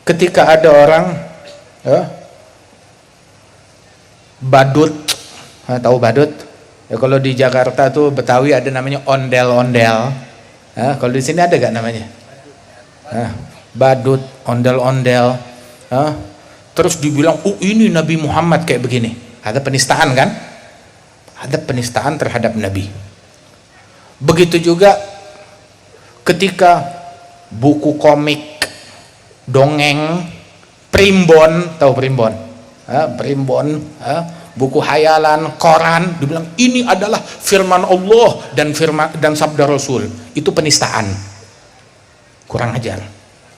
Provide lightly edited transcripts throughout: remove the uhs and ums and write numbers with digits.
ketika ada orang badut, tahu badut? Ya, kalau di Jakarta tuh Betawi ada namanya ondel-ondel. Kalau di sini ada gak namanya? Badut, ondel-ondel. Terus dibilang, ini Nabi Muhammad kayak begini. Ada penistaan kan? Ada penistaan terhadap Nabi. Begitu juga ketika buku komik, dongeng, primbon, tahu primbon? Primbon, buku hayalan, koran, dibilang ini adalah firman Allah dan sabda Rasul. Itu penistaan. Kurang ajar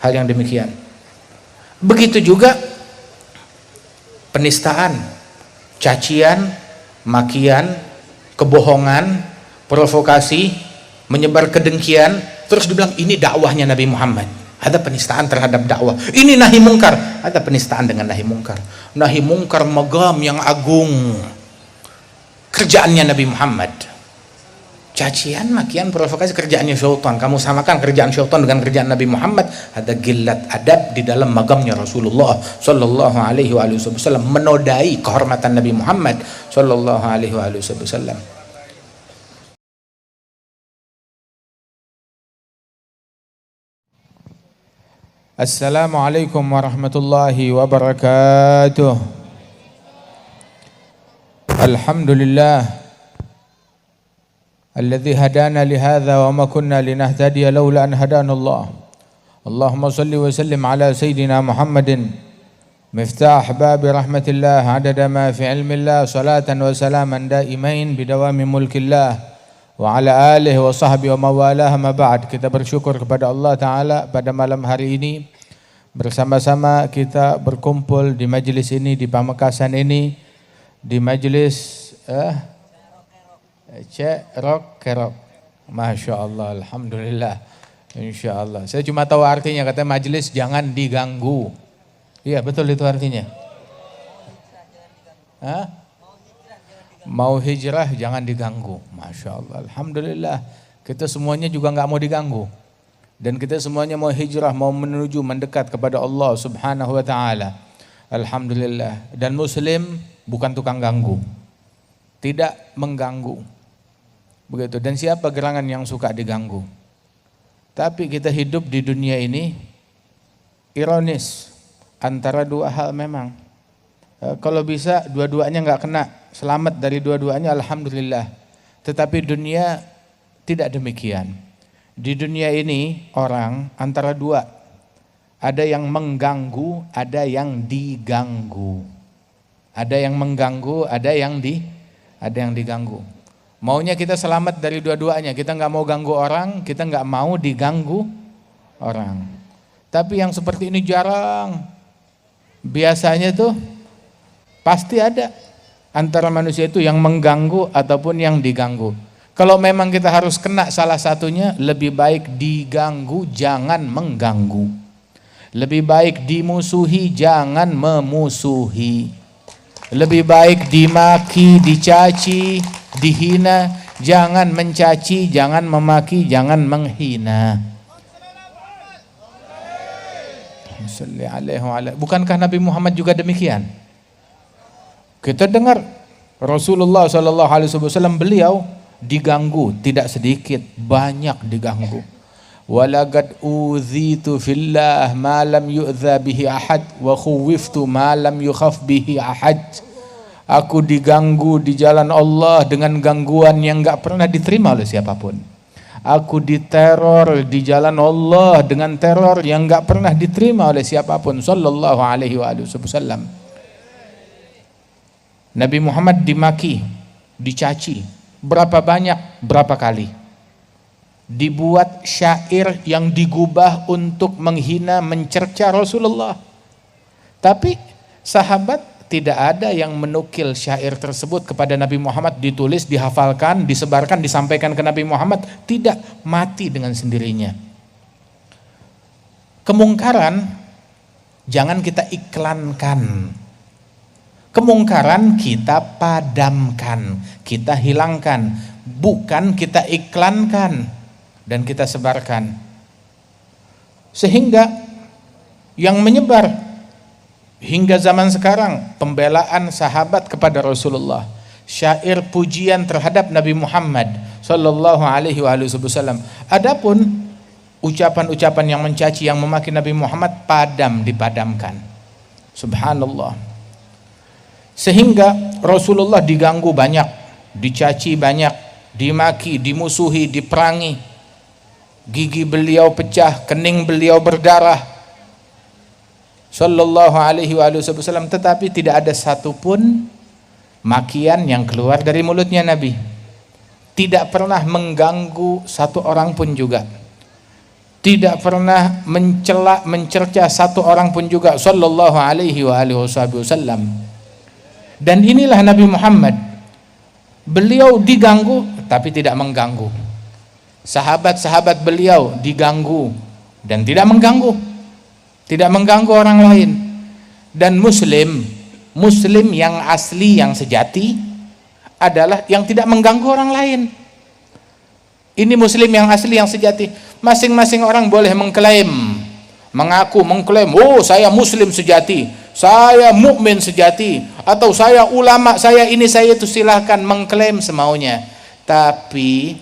hal yang demikian. Begitu juga penistaan, cacian, makian, kebohongan, provokasi, menyebar kedengkian, terus dibilang ini dakwahnya Nabi Muhammad. Ada penistaan terhadap dakwah. Ini nahi mungkar, ada penistaan dengan nahi mungkar. Nahi mungkar magam yang agung, kerjaannya Nabi Muhammad. Cacian, makian, provokasi kerjaannya syaitan. Kamu samakan kerjaan syaitan dengan kerjaan Nabi Muhammad. Ada gilat adab di dalam magamnya Rasulullah sallallahu alaihi wasallam, menodai kehormatan Nabi Muhammad sallallahu alaihi wasallam. Assalamualaikum warahmatullahi wabarakatuh. Alhamdulillah alladzi hadana lihadza wa ma kunna linahtadiya laula an hadana Allah. Allahumma shalli wa sallim ala sayyidina Muhammadin miftah babi rahmatillah adada ma fi ilmillah salatan wa salaman daimain bidawami mulkillah wa ala alihi wa sahbihi wa mawalah. Ma ba'd. Kita bersyukur kepada Allah Ta'ala pada malam hari ini bersama-sama kita berkumpul di majelis ini, di Pamekasan ini, di majelis Kerok. Masya Allah, alhamdulillah, insya Allah. Saya cuma tahu artinya, kata majelis jangan diganggu. Iya betul itu artinya. Mau hijrah jangan diganggu. Masya Allah, alhamdulillah. Kita semuanya juga nggak mau diganggu. Dan kita semuanya mau hijrah, mau menuju mendekat kepada Allah Subhanahu wa Ta'ala. Alhamdulillah. Dan Muslim bukan tukang ganggu, tidak mengganggu. Begitu. Dan siapa gerangan yang suka diganggu? Tapi kita hidup di dunia ini ironis antara dua hal memang. Kalau bisa dua-duanya nggak kena, selamat dari dua-duanya, alhamdulillah. Tetapi dunia tidak demikian. Di dunia ini orang antara dua, ada yang mengganggu, ada yang diganggu. Ada yang mengganggu, ada yang diganggu. Maunya kita selamat dari dua-duanya. Kita nggak mau ganggu orang, kita nggak mau diganggu orang. Tapi yang seperti ini jarang. Biasanya tuh pasti ada antara manusia itu yang mengganggu ataupun yang diganggu. Kalau memang kita harus kena salah satunya, lebih baik diganggu, jangan mengganggu. Lebih baik dimusuhi, jangan memusuhi. Lebih baik dimaki, dicaci, dihina, jangan mencaci, jangan memaki, jangan menghina. Bukankah Nabi Muhammad juga demikian? Kita dengar Rasulullah SAW beliau diganggu, tidak sedikit, banyak diganggu. Walaqad uzitu fillah ma lam yu'dza bihi ahad wa khuwiftu ma lam yukhaf bihi ahad. Aku diganggu di jalan Allah dengan gangguan yang enggak pernah diterima oleh siapapun. Aku diteror di jalan Allah dengan teror yang enggak pernah diterima oleh siapapun sallallahu alaihi wasallam. Nabi Muhammad dimaki, dicaci, berapa banyak, berapa kali. Dibuat syair yang digubah untuk menghina, mencerca Rasulullah. Tapi sahabat tidak ada yang menukil syair tersebut kepada Nabi Muhammad, ditulis, dihafalkan, disebarkan, disampaikan ke Nabi Muhammad. Tidak, mati dengan sendirinya. Kemungkaran jangan kita iklankan. Kemungkaran kita padamkan, kita hilangkan, bukan kita iklankan dan kita sebarkan. Sehingga yang menyebar hingga zaman sekarang, pembelaan sahabat kepada Rasulullah, syair pujian terhadap Nabi Muhammad sallallahu alaihi wasallam. Adapun ucapan-ucapan yang mencaci, yang memaki Nabi Muhammad, dipadamkan. Subhanallah. Sehingga Rasulullah diganggu banyak, dicaci banyak, dimaki, dimusuhi, diperangi. Gigi beliau pecah, kening beliau berdarah, sallallahu alaihi wasallam, tetapi tidak ada satupun makian yang keluar dari mulutnya Nabi. Tidak pernah mengganggu satu orang pun juga, tidak pernah mencela, mencerca satu orang pun juga, sallallahu alaihi wasallam. Dan inilah Nabi Muhammad, beliau diganggu tapi tidak mengganggu. Sahabat-sahabat beliau diganggu dan tidak mengganggu, tidak mengganggu orang lain. Dan muslim yang asli, yang sejati adalah yang tidak mengganggu orang lain. Ini muslim yang asli, yang sejati. Masing-masing orang boleh mengklaim, mengklaim, oh saya muslim sejati, saya mukmin sejati, atau saya ulama, saya ini, saya itu, silahkan mengklaim semaunya. Tapi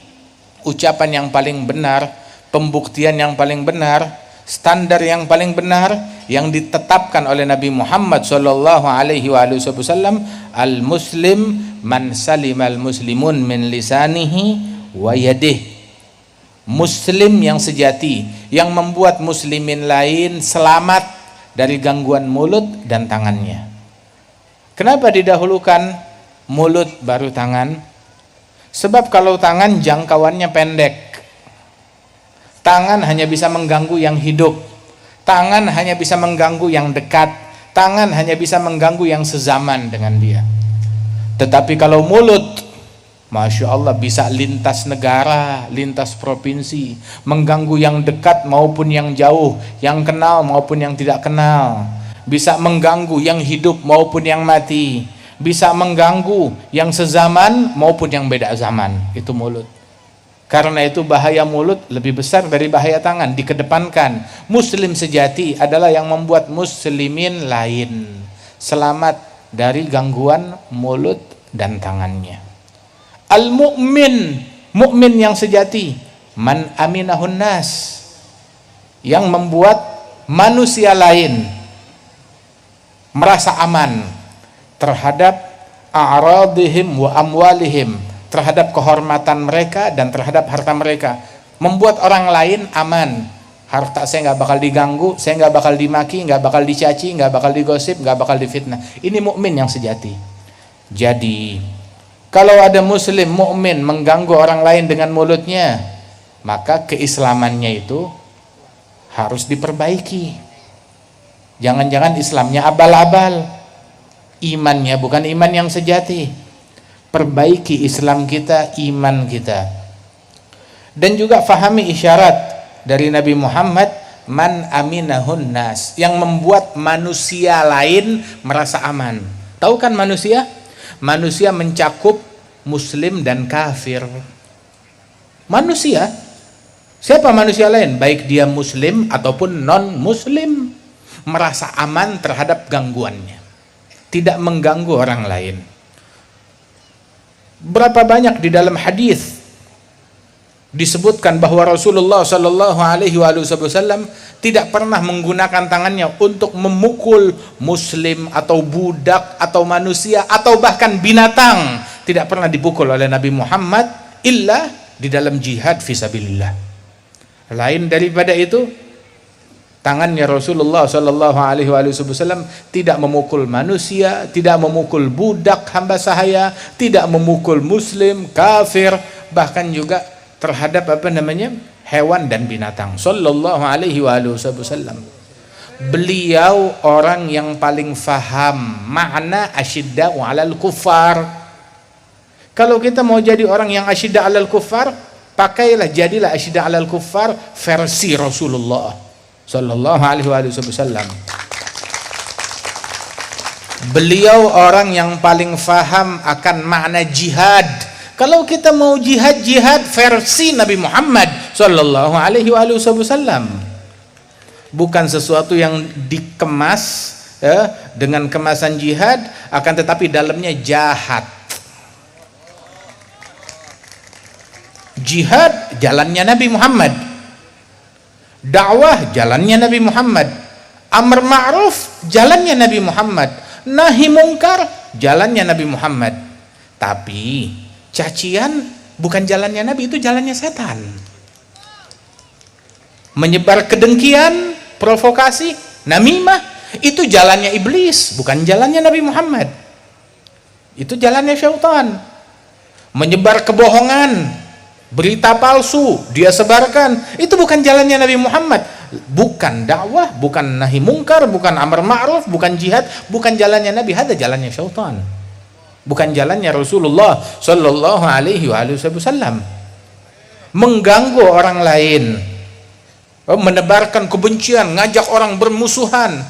ucapan yang paling benar, pembuktian yang paling benar, standar yang paling benar yang ditetapkan oleh Nabi Muhammad sallallahu alaihi wasallam, al-muslim man salimal muslimun min lisanihi wa yadihi. Muslim yang sejati yang membuat muslimin lain selamat dari gangguan mulut dan tangannya. Kenapa didahulukan mulut baru tangan? Sebab kalau tangan jangkauannya pendek, tangan hanya bisa mengganggu yang hidup, tangan hanya bisa mengganggu yang dekat, tangan hanya bisa mengganggu yang sezaman dengan dia. Tetapi kalau mulut, Masya Allah, bisa lintas negara, lintas provinsi, mengganggu yang dekat maupun yang jauh, yang kenal maupun yang tidak kenal, bisa mengganggu yang hidup maupun yang mati, bisa mengganggu yang sezaman maupun yang beda zaman. Itu mulut. Karena itu bahaya mulut lebih besar dari bahaya tangan. Dikedepankan. Muslim sejati adalah yang membuat muslimin lain selamat dari gangguan mulut dan tangannya. Al-mu'min, mukmin yang sejati, man aminahun nas, yang membuat manusia lain merasa aman terhadap a'radihim wa amwalihim, terhadap kehormatan mereka dan terhadap harta mereka. Membuat orang lain aman, harta saya nggak bakal diganggu, saya nggak bakal dimaki, nggak bakal dicaci, nggak bakal digosip, nggak bakal difitnah. Ini mukmin yang sejati. Jadi kalau ada muslim mukmin mengganggu orang lain dengan mulutnya, maka keislamannya itu harus diperbaiki. Jangan-jangan Islamnya abal-abal, imannya bukan iman yang sejati. Perbaiki Islam kita, iman kita. Dan juga fahami isyarat dari Nabi Muhammad, man aminahun nas, yang membuat manusia lain merasa aman. Tahu kan manusia? Manusia mencakup muslim dan kafir. Manusia, siapa manusia lain? Baik dia muslim ataupun non muslim, merasa aman terhadap gangguannya, tidak mengganggu orang lain. Berapa banyak di dalam hadis disebutkan bahwa Rasulullah sallallahu alaihi wasallam tidak pernah menggunakan tangannya untuk memukul muslim atau budak atau manusia atau bahkan binatang. Tidak pernah dipukul oleh Nabi Muhammad illa di dalam jihad fisabilillah. Lain daripada itu, tangannya Rasulullah sallallahu alaihi wasallam tidak memukul manusia, tidak memukul budak hamba sahaya, tidak memukul muslim, kafir, bahkan juga terhadap hewan dan binatang. Sallallahu alaihi wasallam. Beliau orang yang paling faham makna asyidda'u 'alal kuffar. Kalau kita mau jadi orang yang asyidda 'alal kuffar, jadilah asyidda 'alal kuffar versi Rasulullah sallallahu alaihi wasallam. Beliau orang yang paling faham akan makna jihad. Kalau kita mau jihad versi Nabi Muhammad sallallahu alaihi wasallam. bukan sesuatu yang dikemas dengan kemasan jihad, akan tetapi dalamnya jahat. Jihad jalannya Nabi Muhammad, dakwah jalannya Nabi Muhammad, amar ma'ruf jalannya Nabi Muhammad, nahi mungkar jalannya Nabi Muhammad. Tapi cacian bukan jalannya Nabi, itu jalannya setan. Menyebar kedengkian, provokasi, namimah, itu jalannya iblis, bukan jalannya Nabi Muhammad. Itu jalannya syaitan. Menyebar kebohongan, berita palsu dia sebarkan, itu bukan jalannya Nabi Muhammad. Bukan dakwah, bukan nahi mungkar, bukan amar ma'ruf, bukan jihad, bukan jalannya Nabi. Ada jalannya syaitan, bukan jalannya Rasulullah sallallahu alaihi wasallam. Mengganggu orang lain, menebarkan kebencian, ngajak orang bermusuhan,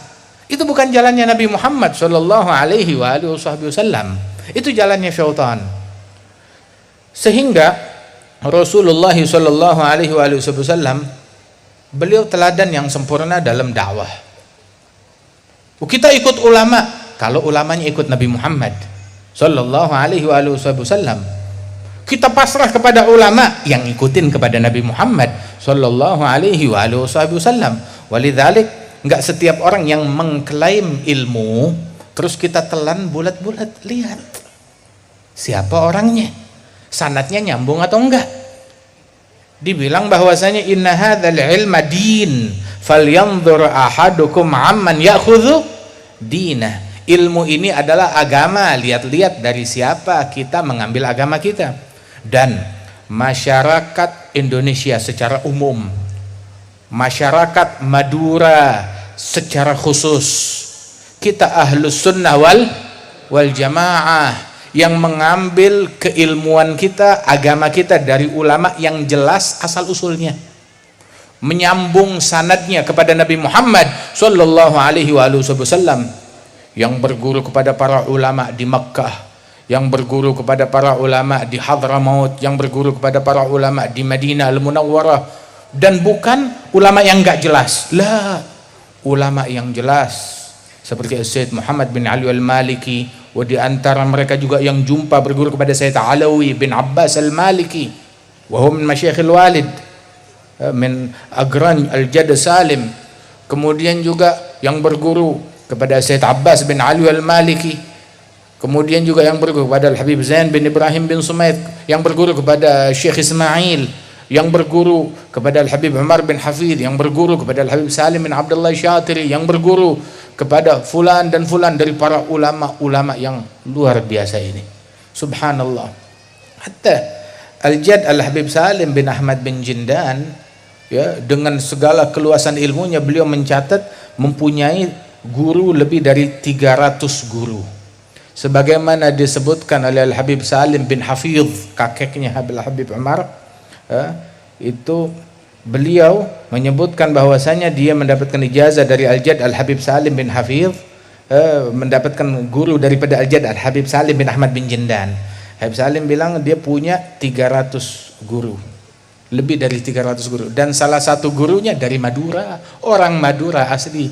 itu bukan jalannya Nabi Muhammad sallallahu alaihi wasallam. Itu jalannya syaitan. Sehingga Rasulullah sallallahu alaihi wasallam, beliau teladan yang sempurna dalam dakwah. Kita ikut ulama kalau ulamanya ikut Nabi Muhammad sallallahu alaihi wasallam. Kita pasrah kepada ulama yang ikutin kepada Nabi Muhammad sallallahu alaihi wasallam. Walidzalik, enggak setiap orang yang mengklaim ilmu terus kita telan bulat-bulat. Lihat siapa orangnya, sanadnya nyambung atau enggak. Dibilang bahwasanya inna hadzal ilma din falyanzur ahadukum amman ya'khudhu dinah. Ilmu ini adalah agama, lihat-lihat dari siapa kita mengambil agama kita. Dan masyarakat Indonesia secara umum, masyarakat Madura secara khusus, kita ahlus sunnah wal jamaah yang mengambil keilmuan kita, agama kita dari ulama yang jelas asal usulnya, menyambung sanadnya kepada Nabi Muhammad sallallahu alaihi wasallam, yang berguru kepada para ulama di Makkah, yang berguru kepada para ulama di Hadramaut, yang berguru kepada para ulama di Madinah Al-Munawwarah, dan bukan ulama yang enggak jelas. La, ulama yang jelas seperti Syekh Muhammad bin Ali Al-Maliki, wa di antara mereka juga yang jumpa berguru kepada Syekh Alawi bin Abbas Al-Maliki, wa hum min masyayikhil walid min agran Al-Jadd Salim. Kemudian juga yang berguru kepada Syekh Abbas bin Ali Al-Maliki, kemudian juga yang berguru kepada Al-Habib Zain bin Ibrahim bin Sumaid, yang berguru kepada Syekh Ismail, yang berguru kepada Al-Habib Umar bin Hafidh, yang berguru kepada Al-Habib Salim bin Abdullah Syatiri, yang berguru kepada fulan dan fulan dari para ulama-ulama yang luar biasa ini. Subhanallah. Hatta Al-Jadd Al-Habib Salim bin Ahmad bin Jindan, ya, dengan segala keluasan ilmunya, beliau mencatat mempunyai guru lebih dari 300 guru. Sebagaimana disebutkan oleh Al-Habib Salim bin Hafidh, kakeknya Habib Umar, itu beliau menyebutkan bahwasanya dia mendapatkan ijazah dari Al-Jadd Al-Habib Salim bin Hafidh, mendapatkan guru daripada Al-Jadd Al-Habib Salim bin Ahmad bin Jindan. Habib Salim bilang dia punya 300 guru, lebih dari 300 guru, dan salah satu gurunya dari Madura, orang Madura asli,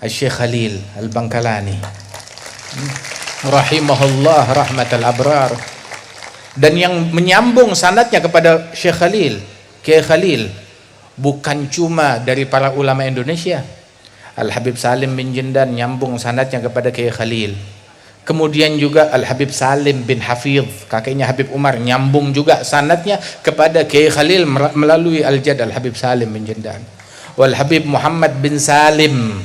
Syekh Khalil Al-Bangkalani rahimahullah rahmatal abrar. Dan yang menyambung sanadnya kepada Syekh Khalil, Kiai Khalil, bukan cuma dari para ulama Indonesia. Al-Habib Salim bin Jindan nyambung sanadnya kepada Kiai Khalil. Kemudian juga Al-Habib Salim bin Hafidh, kakeknya Habib Umar, nyambung juga sanadnya kepada Kiai Khalil melalui Al-Jadd Al-Habib Salim bin Jindan. Wal Habib Muhammad bin Salim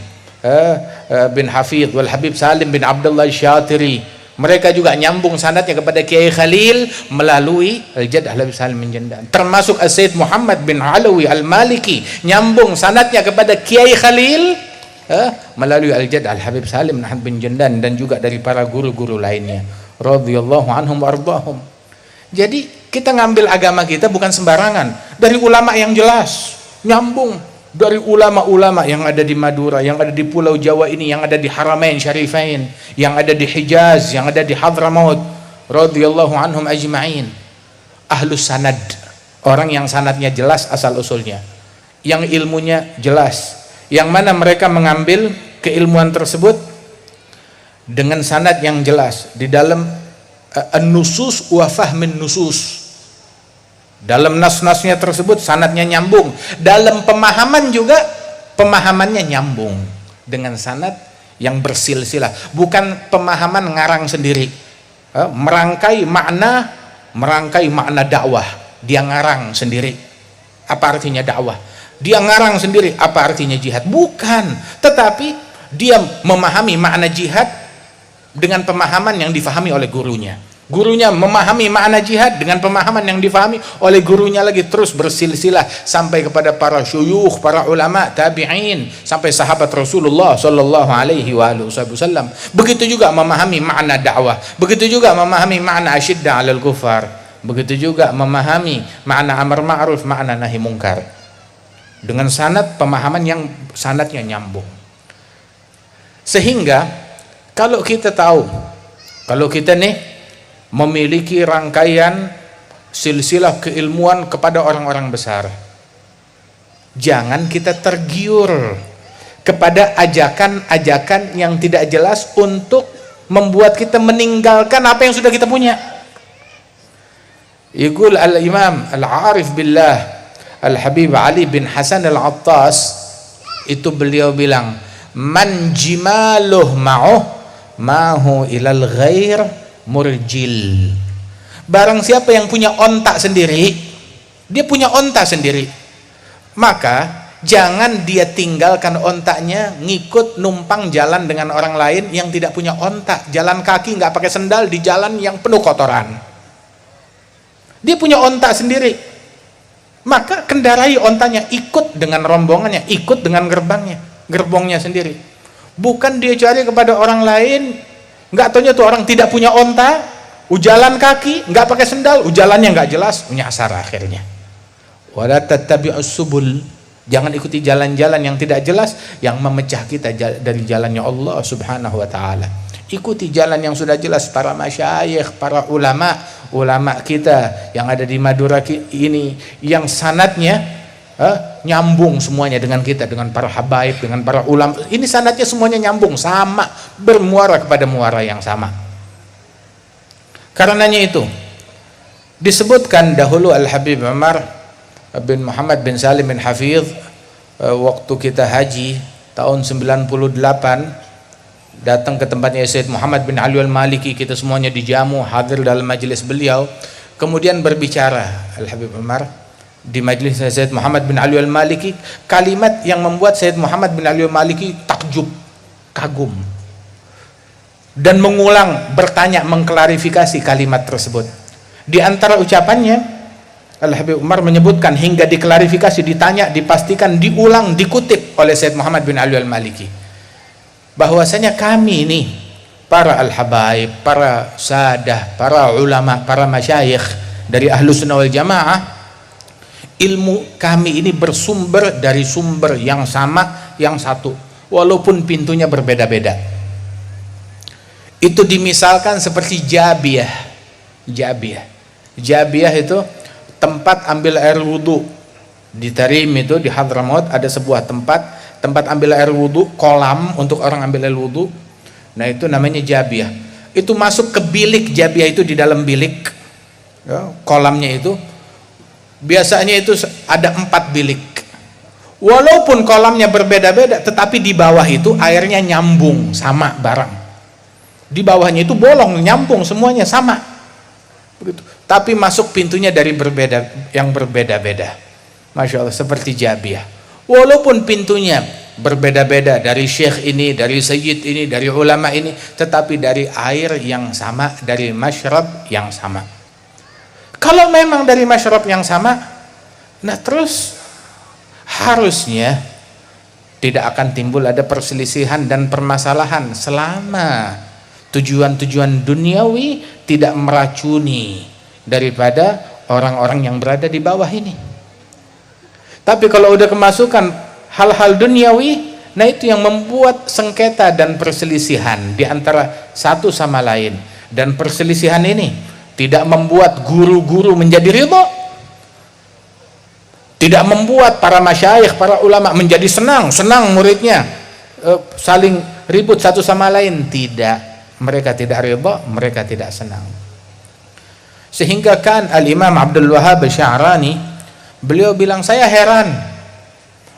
bin Hafidh, wal Habib Salim bin Abdullah Syatiri, mereka juga nyambung sanadnya kepada Kiai Khalil melalui Al-Jadd Al-Habib Salim bin Jindan. Termasuk Syekh Muhammad bin Alawi Al-Maliki nyambung sanadnya kepada Kiai Khalil melalui Al-Jadd Al-Habib Salim bin Jindan, dan juga dari para guru-guru lainnya radhiyallahu anhum wardahum. Jadi kita ngambil agama kita bukan sembarangan, dari ulama yang jelas, nyambung dari ulama-ulama yang ada di Madura, yang ada di Pulau Jawa ini, yang ada di Haramain Syarifain, yang ada di Hijaz, yang ada di Hadramaut, radhiyallahu anhum ajma'in. Ahlus sanad, orang yang sanadnya jelas asal usulnya, yang ilmunya jelas, yang mana mereka mengambil keilmuan tersebut dengan sanad yang jelas di dalam an-nusus wa fahmin nusus. Dalam nas-nasnya tersebut sanadnya nyambung, dalam pemahaman juga pemahamannya nyambung dengan sanad yang bersilsilah, bukan pemahaman ngarang sendiri, merangkai makna dakwah, dia ngarang sendiri apa artinya dakwah, dia ngarang sendiri apa artinya jihad, bukan, tetapi dia memahami makna jihad dengan pemahaman yang difahami oleh gurunya. Gurunya memahami makna jihad dengan pemahaman yang difahami oleh gurunya lagi, terus bersilsilah sampai kepada para syuyukh, para ulama, tabi'in, sampai sahabat Rasulullah sallallahu alaihi wasallam. Begitu juga memahami makna dakwah, begitu juga memahami makna asyidda 'alal kufar, begitu juga memahami makna amar ma'ruf, makna nahi mungkar, dengan sanad pemahaman yang sanadnya nyambung. Sehingga kalau kita tahu, kalau kita nih memiliki rangkaian silsilah keilmuan kepada orang-orang besar, jangan kita tergiur kepada ajakan-ajakan yang tidak jelas untuk membuat kita meninggalkan apa yang sudah kita punya. Yaqul al-Imam al-Arif billah Al-Habib Ali bin Hasan al-Attas, itu beliau bilang, man jimaluh ma'uh mahu ilal ghair murjil. Barang siapa yang punya ontak sendiri, dia punya ontak sendiri, maka jangan dia tinggalkan ontaknya ngikut numpang jalan dengan orang lain yang tidak punya ontak, jalan kaki nggak pakai sendal di jalan yang penuh kotoran. Dia punya ontak sendiri, maka kendarai ontanya, ikut dengan rombongannya, ikut dengan gerbongnya sendiri. Bukan dia cari kepada orang lain, nggak taunya tuh orang tidak punya onta, ujalan kaki, nggak pakai sendal, ujalannya nggak jelas, nyasar akhirnya. Wala tattabi'us subul, jangan ikuti jalan-jalan yang tidak jelas yang memecah kita dari jalannya Allah Subhanahu wa taala. Ikuti jalan yang sudah jelas, para masyayikh, para ulama kita yang ada di Madura ini, yang sanadnya nyambung semuanya dengan kita, dengan para habaib, dengan para ulama. Ini sanadnya semuanya nyambung, sama, bermuara kepada muara yang sama. Karenanya itu disebutkan dahulu Al-Habib Umar bin Muhammad bin Salim bin Hafidh, waktu kita haji tahun 98, datang ke tempatnya Sayyid Muhammad bin Ali al-Maliki, kita semuanya dijamu, hadir dalam majelis beliau, kemudian berbicara Al-Habib Umar di majelis Sayyid Muhammad bin Ali al-Maliki, kalimat yang membuat Sayyid Muhammad bin Ali al-Maliki takjub, kagum, dan mengulang, bertanya, mengklarifikasi kalimat tersebut. Di antara ucapannya, Al-Habib Umar menyebutkan, hingga diklarifikasi, ditanya, dipastikan, diulang, dikutip oleh Sayyid Muhammad bin Ali al-Maliki, bahwasanya kami ini para al-habaib, para sadah, para ulama, para masyayikh dari Ahlus Sunnah wal Jamaah, ilmu kami ini bersumber dari sumber yang sama, yang satu, walaupun pintunya berbeda-beda. Itu dimisalkan seperti Jabiyah. Jabiyah itu tempat ambil air wudhu. Di Tarim itu, di Hadramaut, ada sebuah tempat ambil air wudhu, kolam untuk orang ambil air wudhu. Nah, itu namanya Jabiyah. Itu masuk ke bilik Jabiyah, itu di dalam bilik, ya, kolamnya itu biasanya itu ada 4 bilik. Walaupun kolamnya berbeda-beda, tetapi di bawah itu airnya nyambung, sama barang. Di bawahnya itu bolong, nyambung, semuanya sama. Begitu. Tapi masuk pintunya dari yang berbeda-beda. Masya Allah, seperti Jabiyah. Walaupun pintunya berbeda-beda, dari syekh ini, dari sayyid ini, dari ulama ini, tetapi dari air yang sama, dari masyrab yang sama. Kalau memang dari masyrab yang sama, nah terus harusnya tidak akan timbul ada perselisihan dan permasalahan selama tujuan-tujuan duniawi tidak meracuni daripada orang-orang yang berada di bawah ini. Tapi kalau udah kemasukan hal-hal duniawi, nah itu yang membuat sengketa dan perselisihan di antara satu sama lain. Dan perselisihan ini tidak membuat guru-guru menjadi ridha, Tidak membuat para masyayikh, para ulama menjadi senang muridnya saling ribut satu sama lain. Tidak, mereka tidak ridha, mereka tidak senang. Sehingga kan Al-Imam Abdul Wahhab Sya'rani, beliau bilang, saya heran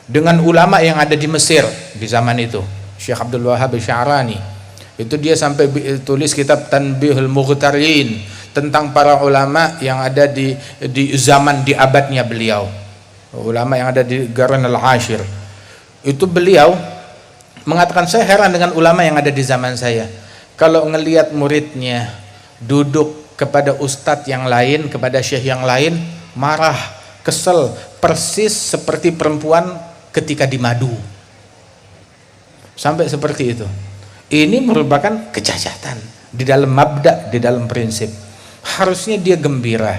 dengan ulama yang ada di Mesir di zaman itu. Syekh Abdul Wahhab Sya'rani itu dia sampai tulis kitab Tanbihul Mughtarin tentang para ulama yang ada di zaman di abadnya beliau, ulama yang ada di Qarn al-Ashir. Itu beliau mengatakan, saya heran dengan ulama yang ada di zaman saya. Kalau ngelihat muridnya duduk kepada ustadz yang lain, kepada syekh yang lain, marah, kesel, persis seperti perempuan ketika di madu. Sampai seperti itu. Ini merupakan kecacatan di dalam mabda, di dalam prinsip. Harusnya dia gembira.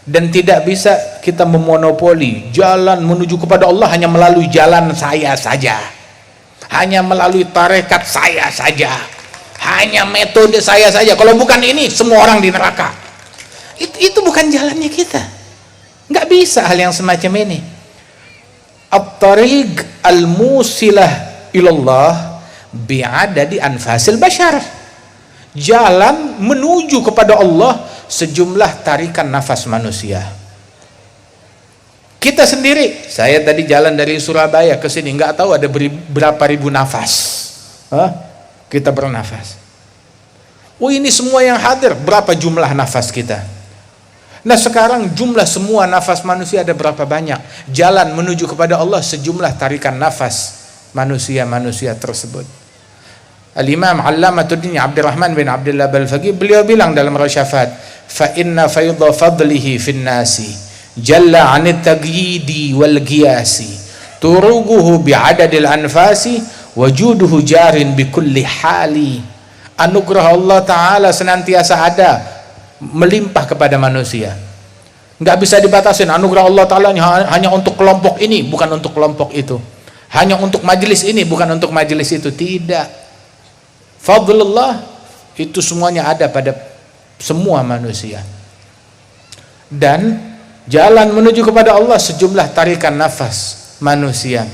Dan tidak bisa kita memonopoli jalan menuju kepada Allah hanya melalui jalan saya saja, hanya melalui tarekat saya saja, hanya metode saya saja. Kalau bukan ini, semua orang di neraka. Itu bukan jalannya kita. Nggak bisa hal yang semacam ini. At-tariq al-musilah ilallah bi'adadi anfasil bashar. Jalan menuju kepada Allah sejumlah tarikan nafas manusia. Kita sendiri, saya tadi jalan dari Surabaya ke sini, nggak tahu ada berapa ribu nafas. Kita bernafas. Oh, ini semua yang hadir, berapa jumlah nafas kita? Nah, sekarang jumlah semua nafas manusia ada berapa banyak? Jalan menuju kepada Allah sejumlah tarikan nafas manusia-manusia tersebut. Al-Imam Allamatuddin Abdurrahman bin Abdullah Balfaqih, beliau bilang dalam Rasyafat, fa inna faydha fadlihi fin nasi jalla 'anit taqyidi wal qiyasi turuguhu bi'adadil anfasi wajuduhu jarin bi kulli hali. Anugerah Allah Ta'ala senantiasa ada, melimpah kepada manusia, nggak bisa dibatasin. Anugerah Allah Ta'ala hanya untuk kelompok ini, bukan untuk kelompok itu, hanya untuk majelis ini, bukan untuk majelis itu. Tidak. Fadlullah itu semuanya ada pada semua manusia. Dan jalan menuju kepada Allah sejumlah tarikan nafas manusia.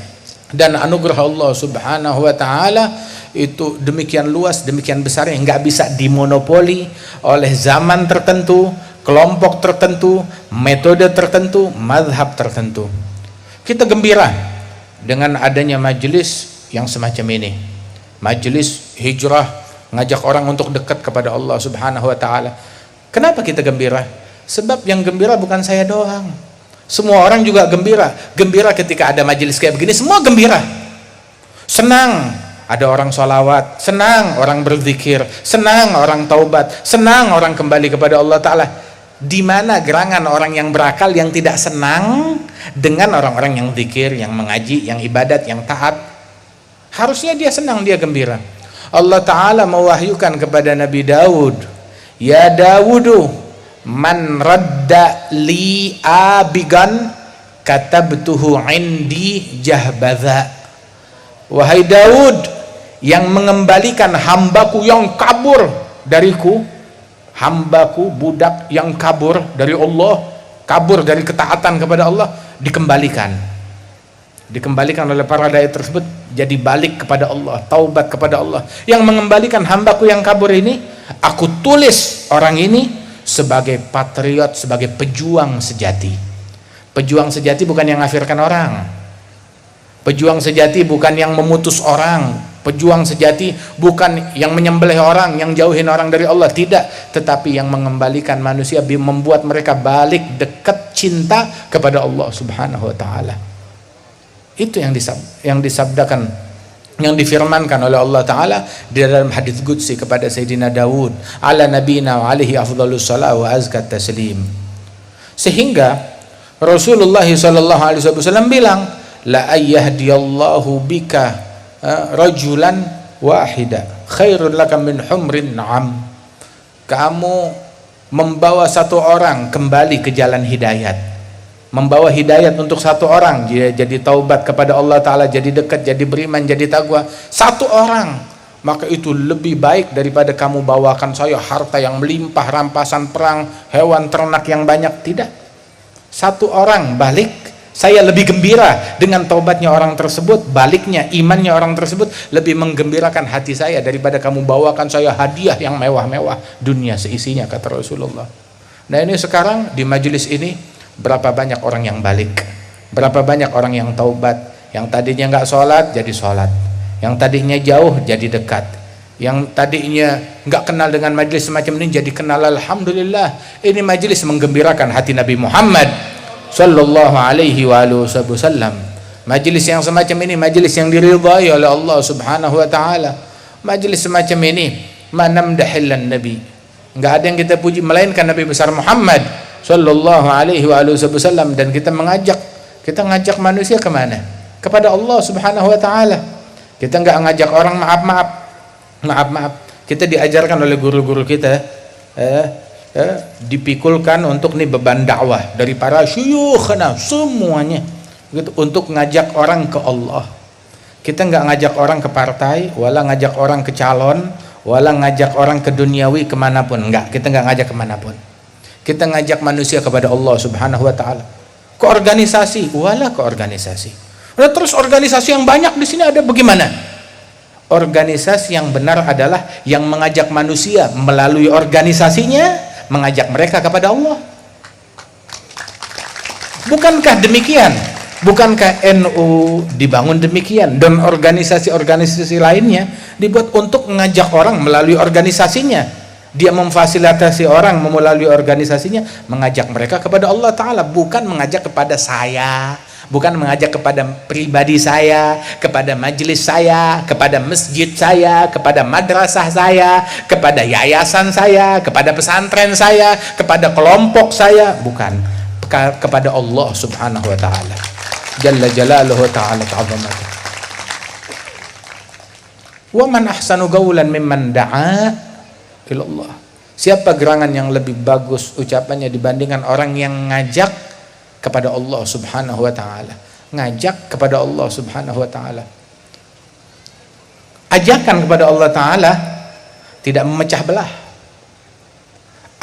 Dan anugerah Allah Subhanahu wa Ta'ala itu demikian luas, demikian besar yang nggak bisa dimonopoli oleh zaman tertentu, kelompok tertentu, metode tertentu, mazhab tertentu. Kita gembira dengan adanya majelis yang semacam ini, majelis hijrah, ngajak orang untuk dekat kepada Allah Subhanahu wa Ta'ala. Kenapa kita gembira? Sebab yang gembira bukan saya doang, semua orang juga gembira. Gembira ketika ada majelis kayak begini, semua gembira, senang. Ada orang sholawat, senang orang berzikir, senang orang taubat, senang orang kembali kepada Allah Ta'ala. Di mana gerangan orang yang berakal yang tidak senang dengan orang-orang yang zikir, yang mengaji, yang ibadat, yang taat? Harusnya dia senang, dia gembira. Allah Ta'ala mewahyukan kepada Nabi Daud, ya Dawudu, man radda li abigan katabtuhu indi jahbadha. Wahai Daud, yang mengembalikan hambaku yang kabur dariku, hambaku budak yang kabur dari Allah, kabur dari ketaatan kepada Allah, dikembalikan oleh para dai tersebut, jadi balik kepada Allah, taubat kepada Allah. Yang mengembalikan hambaku yang kabur ini, aku tulis orang ini sebagai patriot, sebagai pejuang sejati. Pejuang sejati bukan yang ngafirkan orang, pejuang sejati bukan yang memutus orang, pejuang sejati bukan yang menyembelih orang, yang jauhin orang dari Allah, tidak, tetapi yang mengembalikan manusia, membuat mereka balik dekat cinta kepada Allah Subhanahu wa Ta'ala. Itu yang disabdakan, yang difirmankan oleh Allah Ta'ala di dalam hadits qudsi kepada Sayyidina Daud, ala nabina wa alaihi afdhalus salat wa azkat taslim. Sehingga Rasulullah SAW bilang, la ayyahdiyallahu bika rajulan wahida khairun laka min humrin na'am. Kamu membawa satu orang kembali ke jalan hidayat, membawa hidayat untuk satu orang, dia jadi taubat kepada Allah Ta'ala, jadi dekat, jadi beriman, jadi takwa, satu orang, maka itu lebih baik daripada kamu bawakan saya harta yang melimpah, rampasan perang, hewan ternak yang banyak. Tidak, satu orang balik Saya lebih gembira dengan taubatnya orang tersebut, baliknya imannya orang tersebut lebih menggembirakan hati saya daripada kamu bawakan saya hadiah yang mewah-mewah dunia seisinya, kata Rasulullah. Nah ini sekarang di majelis ini berapa banyak orang yang balik, berapa banyak orang yang taubat, yang tadinya nggak sholat jadi sholat, yang tadinya jauh jadi dekat, yang tadinya nggak kenal dengan majelis semacam ini jadi kenal. Alhamdulillah, ini majelis menggembirakan hati Nabi Muhammad sallallahu alaihi wasallam. Majelis yang semacam ini majelis yang diridhai oleh Allah subhanahu wa ta'ala. Majelis semacam ini manamdahillan nabi, nggak ada yang kita puji melainkan Nabi besar Muhammad sallallahu alaihi wasallam. Dan kita ngajak manusia kemana? Kepada Allah subhanahu wa ta'ala. Kita nggak ngajak orang maaf. Kita diajarkan oleh guru-guru kita, dipikulkan untuk nih beban dakwah dari para syuyukhna semuanya gitu, untuk ngajak orang ke Allah. Kita nggak ngajak orang ke partai, wala ngajak orang ke calon, wala ngajak orang ke duniawi kemanapun, enggak. Kita nggak ngajak kemanapun. Kita ngajak manusia kepada Allah subhanahu wa ta'ala. Ke organisasi, wala ke organisasi. Nah, terus organisasi yang banyak di sini ada bagaimana? Organisasi yang benar adalah yang mengajak manusia melalui organisasinya mengajak mereka kepada Allah. Bukankah demikian? Bukankah NU dibangun demikian dan organisasi-organisasi lainnya dibuat untuk mengajak orang melalui organisasinya? Dia memfasilitasi orang melalui organisasinya mengajak mereka kepada Allah Ta'ala, bukan mengajak kepada saya, bukan mengajak kepada pribadi saya, kepada majelis saya, kepada masjid saya, kepada madrasah saya, kepada yayasan saya, kepada pesantren saya, kepada kelompok saya, bukan. Kepada Allah subhanahu wa ta'ala jalla jalaluhu ta'ala ta'azamatuh. Wa man ahsanu qawlan mimman da'a ilallah. Siapa gerangan yang lebih bagus ucapannya dibandingkan orang yang ngajak kepada Allah subhanahu wa ta'ala. Ngajak kepada Allah subhanahu wa ta'ala. Ajakan kepada Allah ta'ala tidak memecah belah.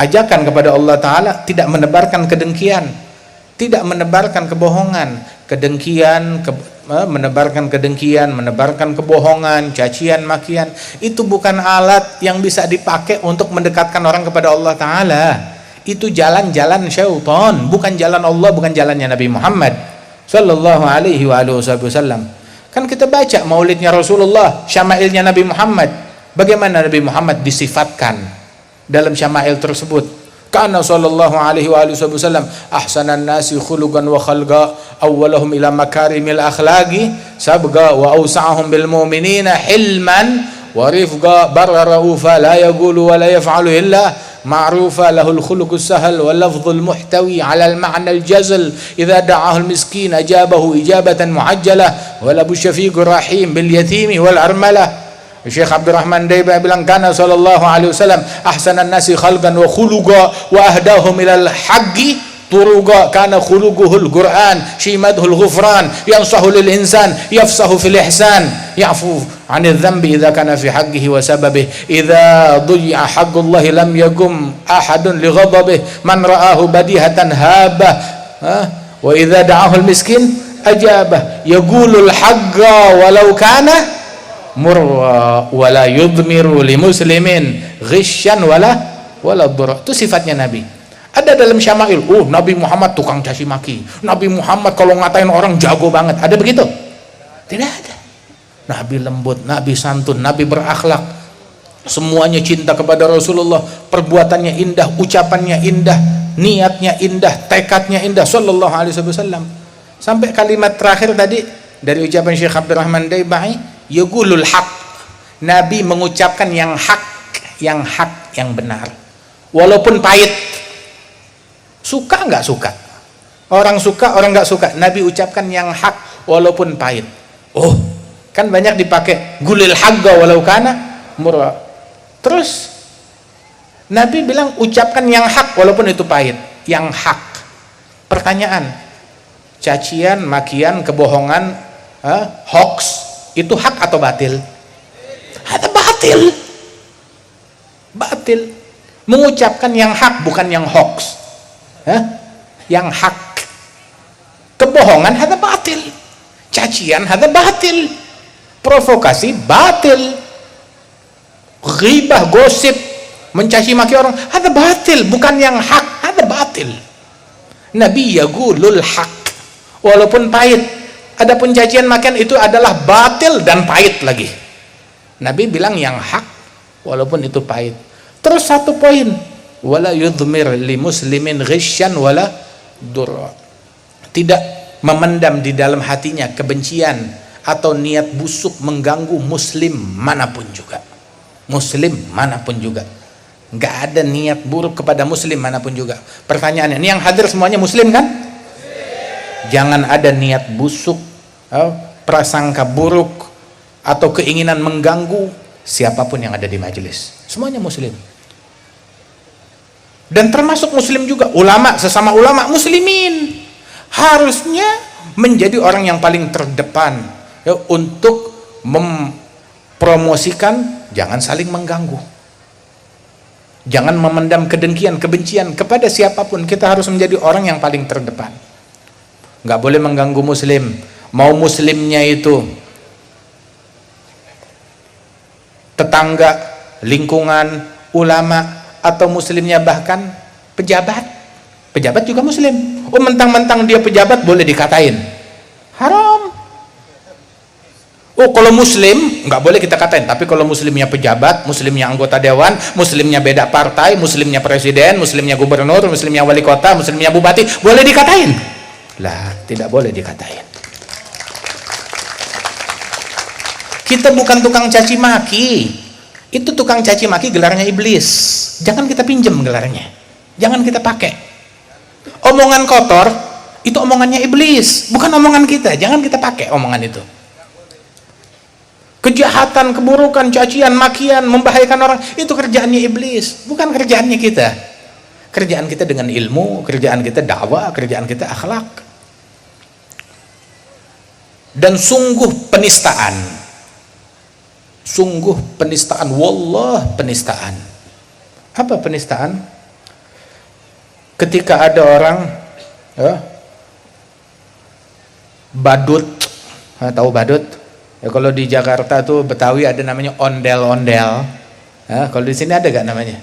Ajakan kepada Allah ta'ala tidak menebarkan kedengkian, tidak menebarkan kebohongan. Menebarkan kedengkian, menebarkan kebohongan, cacian, makian, itu bukan alat yang bisa dipakai untuk mendekatkan orang kepada Allah ta'ala. Itu jalan-jalan syaitan, bukan jalan Allah, bukan jalannya Nabi Muhammad sallallahu alaihi wasallam. Kan kita baca maulidnya Rasulullah, syama'ilnya Nabi Muhammad. Bagaimana Nabi Muhammad disifatkan dalam syama'il tersebut? Kana sallallahu alaihi wasallam ahsanan nasi khuluqan wa khalqa, awwalahum ila makarimil akhlaqi, sabqa wa awsa'ahum bil mu'minina hilman wa rifqa, barra raufa la yaqulu wa la yaf'alu illa معروفة له الخلق السهل واللفظ المحتوي على المعنى الجزل إذا دعاه المسكين أجابه إجابة معجلة ولأبو الشفيق الرحيم باليتيم والأرملة. Syekh Abdul Rahman Daiba bilang kana sallallahu alaihi wasallam ahsanan nasi khalqan wa khuluqa wa ahdahum ilal haqqi turuqa, kana khuluquhul Qur'an shimadhul ghufran yansahu lil insan yafsahu fil ihsan ya'fu 'anil dhanbi idza kana fi haqqihi wa sababihi idza dhuyya haqqullahi lam yaqum ahadun li ghadabihi man ra'ahu badihatan habah wa idza da'ahu al miskin ajabah yaqulul haqqa walau kana murwa wala yudmiru li muslimin ghisyan wala dhurra. Itu sifatnya Nabi. Ada dalam syama'il, Nabi Muhammad tukang caci maki, Nabi Muhammad kalau ngatain orang jago banget, ada begitu? Tidak ada. Nabi lembut, Nabi santun, Nabi berakhlak, semuanya cinta kepada Rasulullah, perbuatannya indah, ucapannya indah, niatnya indah, tekadnya indah sallallahu alaihi wasallam. Sampai kalimat terakhir tadi dari ucapan Syekh Abdul Rahman Daibai, yaqulul haq, Nabi mengucapkan yang hak, yang benar, walaupun pahit. Suka nggak suka, orang suka orang nggak suka, Nabi ucapkan yang hak walaupun pahit. Kan banyak dipakai gulil haqqa walau kana murra. Terus Nabi bilang ucapkan yang hak walaupun itu pahit, yang hak. Pertanyaan, cacian, makian, kebohongan, hoax, itu hak atau batil? Ada batil. Batil. Mengucapkan yang hak bukan yang hoax. Yang hak. Kebohongan hadza batil. Cacian hadza batil. Provokasi batil. Ghibah, gosip, mencaci maki orang hadza batil, bukan yang hak, hadza batil. Nabi yaqulul haq walaupun pahit. Adapun cacian makian itu adalah batil dan pahit lagi. Nabi bilang yang hak walaupun itu pahit. Terus satu poin, wala yudhmir li muslimin ghisyan wala durra. Tidak memendam di dalam hatinya kebencian atau niat busuk mengganggu muslim manapun juga. Muslim manapun juga, nggak ada niat buruk kepada muslim manapun juga. Pertanyaannya, ini yang hadir semuanya muslim kan? Jangan ada niat busuk, prasangka buruk atau keinginan mengganggu siapapun yang ada di majelis. Semuanya muslim, dan termasuk muslim juga ulama, sesama ulama muslimin harusnya menjadi orang yang paling terdepan ya, untuk mempromosikan jangan saling mengganggu, jangan memendam kedengkian, kebencian kepada siapapun. Kita harus menjadi orang yang paling terdepan, nggak boleh mengganggu muslim. Mau muslimnya itu tetangga, lingkungan, ulama, atau muslimnya bahkan pejabat. Pejabat juga muslim. Oh, mentang-mentang dia pejabat boleh dikatain haram. Oh, kalau muslim nggak boleh kita katain, tapi kalau muslimnya pejabat, muslimnya anggota dewan, muslimnya beda partai, muslimnya presiden, muslimnya gubernur, muslimnya wali kota, muslimnya bupati, boleh dikatain? Lah, tidak boleh dikatain. Kita bukan tukang caci maki. Itu tukang caci maki gelarnya iblis. Jangan kita pinjem gelarnya. Jangan kita pakai. Omongan kotor itu omongannya iblis, bukan omongan kita. Jangan kita pakai omongan itu. Kejahatan, keburukan, cacian, makian, membahayakan orang, itu kerjaannya iblis, bukan kerjaannya kita. Kerjaan kita dengan ilmu, kerjaan kita dakwah, kerjaan kita akhlak. Dan sungguh penistaan, wallah penistaan. Apa penistaan? Ketika ada orang badut, tahu badut? Ya, kalau di Jakarta tuh Betawi ada namanya ondel-ondel. Kalau di sini ada gak namanya?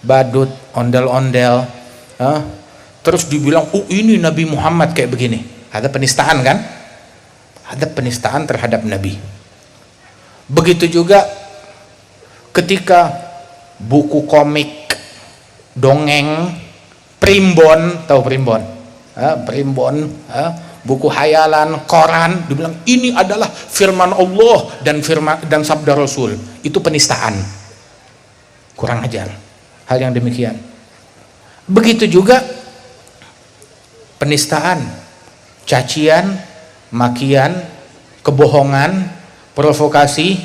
Badut, ondel-ondel. Terus dibilang, oh ini Nabi Muhammad kayak begini. Ada penistaan kan? Ada penistaan terhadap Nabi. Begitu juga ketika buku komik, dongeng, primbon, tahu primbon? Primbon, buku hayalan, koran, dibilang ini adalah firman Allah dan sabda Rasul. Itu penistaan. Kurang ajar hal yang demikian. Begitu juga penistaan, cacian, makian, kebohongan, provokasi,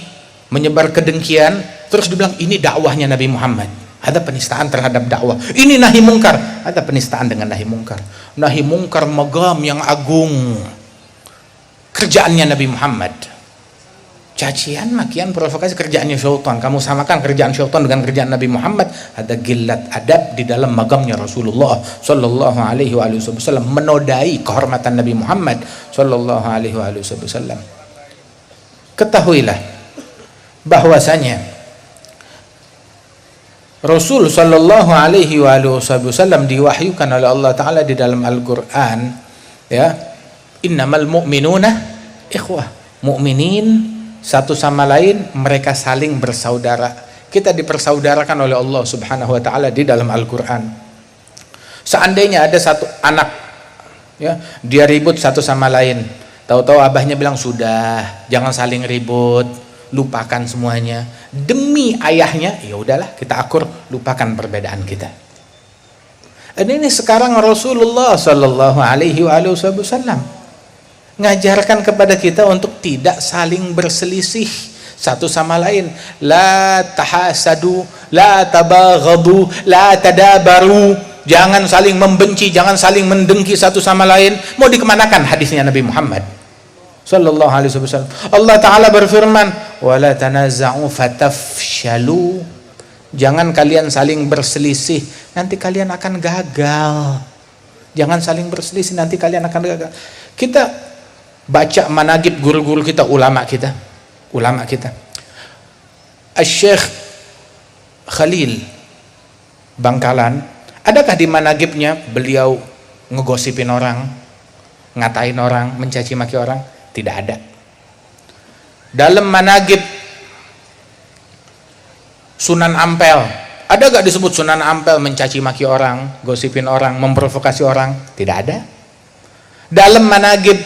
menyebar kedengkian, terus dibilang ini dakwahnya Nabi Muhammad. Ada penistaan terhadap dakwah. Ini nahi mungkar, ada penistaan dengan nahi mungkar. Nahi mungkar magam yang agung, kerjaannya Nabi Muhammad. Cacian, makian, provokasi kerjaannya syaitan. Kamu samakan kerjaan syaitan dengan kerjaan Nabi Muhammad. Ada gilat adab di dalam magamnya Rasulullah sallallahu alaihi wasallam, menodai kehormatan Nabi Muhammad sallallahu alaihi wasallam. Ketahuilah bahwasanya Rasul sallallahu alaihi wasallam diwahyukan oleh Allah Ta'ala di dalam Al-Quran, ya, innamal mu'minuna ikhwah. Mu'minin satu sama lain, mereka saling bersaudara. Kita dipersaudarakan oleh Allah Subhanahu wa Ta'ala di dalam Al-Quran. Seandainya ada satu anak, ya, dia ribut satu sama lain, tahu-tahu abahnya bilang, sudah, jangan saling ribut, lupakan semuanya. Demi ayahnya, ya udahlah, kita akur, lupakan perbedaan kita. Dan ini sekarang Rasulullah sallallahu alaihi wasallam ngajarkan kepada kita untuk tidak saling berselisih satu sama lain. La tahasadu, la tabaghadu, la tadabaru. Jangan saling membenci, jangan saling mendengki satu sama lain. Mau dikemanakan hadisnya Nabi Muhammad sallallahu alaihi wasallam? Allah Ta'ala berfirman, wala tanaza'u fatafshalu. Jangan kalian saling berselisih, nanti kalian akan gagal. Jangan saling berselisih, nanti kalian akan gagal. Kita baca managib guru-guru kita, ulama kita. Syekh Khalil Bangkalan, adakah di managibnya beliau ngegosipin orang, ngatain orang, mencaci maki orang? Tidak ada. Dalam managib Sunan Ampel, ada gak disebut Sunan Ampel mencaci maki orang, gosipin orang, memprovokasi orang? Tidak ada. Dalam managib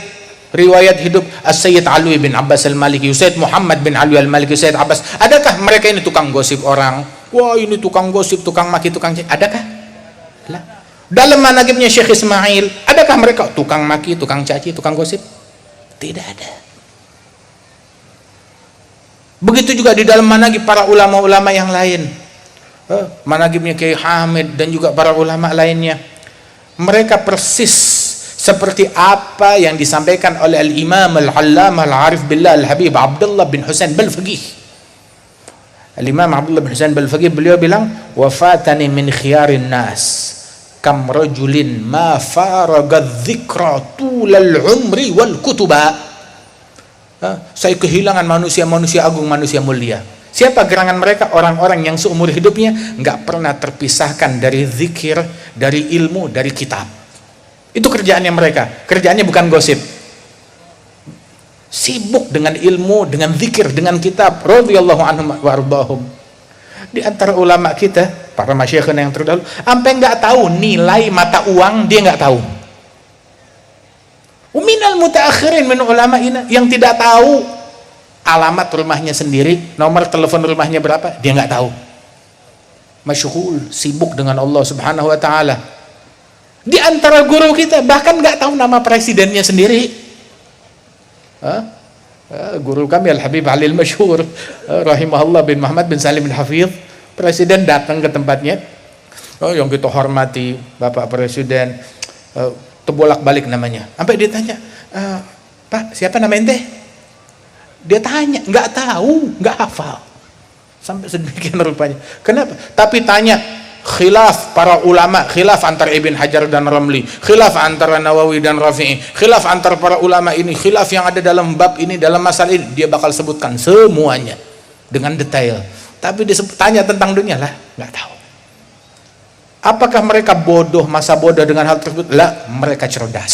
riwayat hidup As-Sayyid Alwi bin Abbas Al-Maliki, Sayyid Muhammad bin Alwi Al-Maliki, Sayyid Abbas, adakah mereka ini tukang gosip orang? Wah, ini tukang gosip, tukang maki, tukang caci. Adakah? Lah. Dalam managibnya Syekh Ismail, adakah mereka tukang maki, tukang caci, tukang gosip? Tidak ada. Begitu juga di dalam managib para ulama-ulama yang lain, managibnya Kiai Hamid dan juga para ulama lainnya, mereka persis seperti apa yang disampaikan oleh Al-Imam Al-Allamah Al-Arif Billah Al-Habib Abdullah bin Husain Balfaqih. Al-Imam Abdullah bin Husain Balfaqih, beliau bilang, wafatani min khiyarin nas kam rajulin ma faraga dzikra tulal umri wal kutuba. Saya kehilangan manusia-manusia agung, manusia mulia. Siapa gerangan mereka? Orang-orang yang seumur hidupnya nggak pernah terpisahkan dari zikir, dari ilmu, dari kitab. Itu kerjaannya mereka. Kerjaannya bukan gosip. Sibuk dengan ilmu, dengan zikir, dengan kitab. Radhiyallahu anhum wa ardhahum. Di antara ulama kita, para masyayikhna yang terdahulu, sampai nggak tahu nilai mata uang, dia nggak tahu. Minal mutaakhirin min ulama ini yang tidak tahu alamat rumahnya sendiri, nomor telepon rumahnya berapa, dia nggak tahu. Masyghul, sibuk dengan Allah Subhanahu wa taala. Di antara guru kita bahkan nggak tahu nama presidennya sendiri. Guru kami Al-Habib Ali Al-Masyhur rahimahullah bin Muhammad bin Salim Al-Hafidh, presiden datang ke tempatnya, yang kita hormati Bapak Presiden, terbolak-balik namanya, sampai dia tanya, Pak, siapa nama ente? Dia tanya, nggak tahu, nggak hafal, sampai sedemikian rupanya. Kenapa? Tapi tanya khilaf para ulama, khilaf antara Ibn Hajar dan Ramli, khilaf antara Nawawi dan Rafi'i, khilaf antara para ulama ini, khilaf yang ada dalam bab ini, dalam masalah ini, dia bakal sebutkan semuanya dengan detail. Tapi tanya tentang dunia lah, nggak tahu. Apakah mereka bodoh, masa bodoh dengan hal tersebut? Lah, mereka cerdas.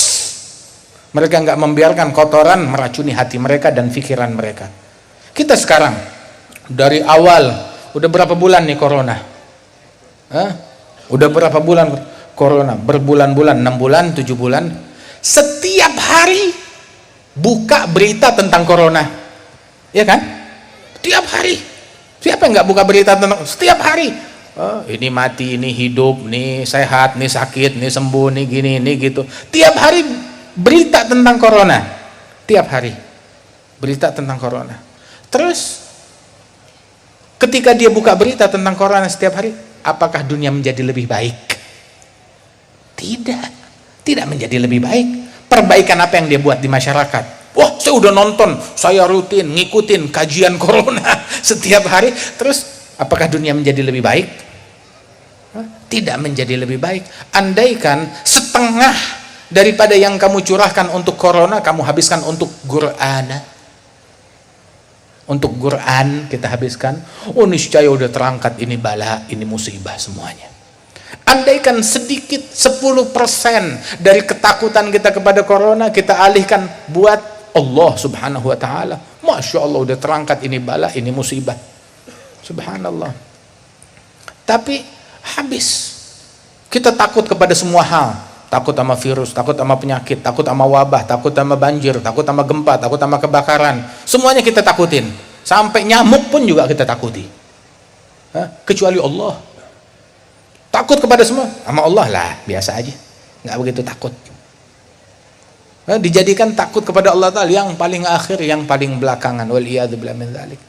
Mereka nggak membiarkan kotoran meracuni hati mereka dan pikiran mereka. Kita sekarang dari awal, udah berapa bulan nih corona? Udah berapa bulan corona? Berbulan-bulan, 6 bulan, 7 bulan. Setiap hari buka berita tentang corona, ya kan? Setiap hari. Siapa yang nggak buka berita tentang? Setiap hari. Ini mati, ini hidup, ini sehat, ini sakit, ini sembuh, ini gini, ini gitu. Tiap hari berita tentang corona. Tiap hari berita tentang corona. Terus ketika dia buka berita tentang corona setiap hari, apakah dunia menjadi lebih baik? Tidak menjadi lebih baik. Perbaikan apa yang dia buat di masyarakat? Wah, saya udah nonton, saya rutin ngikutin kajian corona setiap hari. Terus apakah dunia menjadi lebih baik? Tidak menjadi lebih baik. Andaikan setengah daripada yang kamu curahkan untuk corona, kamu habiskan untuk Quran. Untuk Quran kita habiskan, niscaya udah terangkat ini bala, ini musibah semuanya. Andaikan sedikit 10% dari ketakutan kita kepada corona kita alihkan buat Allah Subhanahu wa taala, Masya Allah udah terangkat ini bala, ini musibah. Subhanallah. Tapi habis. Kita takut kepada semua hal. Takut sama virus, takut sama penyakit, takut sama wabah, takut sama banjir, takut sama gempa, takut sama kebakaran. Semuanya kita takutin. Sampai nyamuk pun juga kita takuti. Kecuali Allah. Takut kepada semua. Sama Allah lah, biasa aja. Nggak begitu takut. Dijadikan takut kepada Allah Ta'ala yang paling akhir, yang paling belakangan. Waliyadzubillah min dzalik.